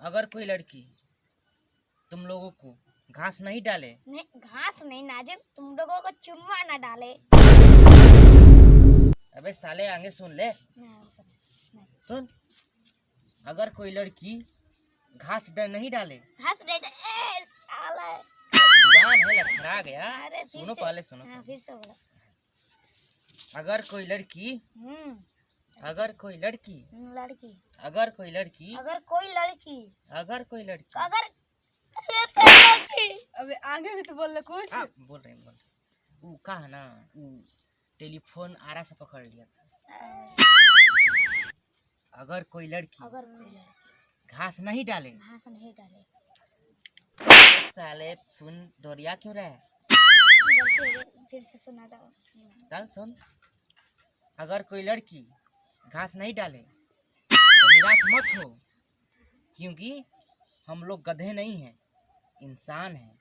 अगर कोई लड़की तुम लोगों को घास नहीं डाले, नहीं घास नहीं नाजिब, तुम लोगों को चुम्मा ना डाले। अबे साले आगे सुन ले, सुन। अगर कोई लड़की नहीं डाले, घास साला जुबान है लड़खड़ा गया। अरे सुनो पहले सुनो। हाँ, फिर से बोलो। अगर कोई लड़की अगर कोई लड़की लड़की अगर कोई लड़की अगर कोई लड़की अगर कोई लड़की अगर अबे आगे भी तो बोल ले कुछ। बोल रहे वो कहा ना, वो टेलीफोन आरा से पकड़ लिया। अगर कोई लड़की घास नहीं डाले, साले सुन दोरिया क्यों रहा है? फिर से सुना था। चल सुन। अगर कोई लड़की घास नहीं डाले तो निराश मत हो, क्योंकि हम लोग गधे नहीं हैं, इंसान हैं।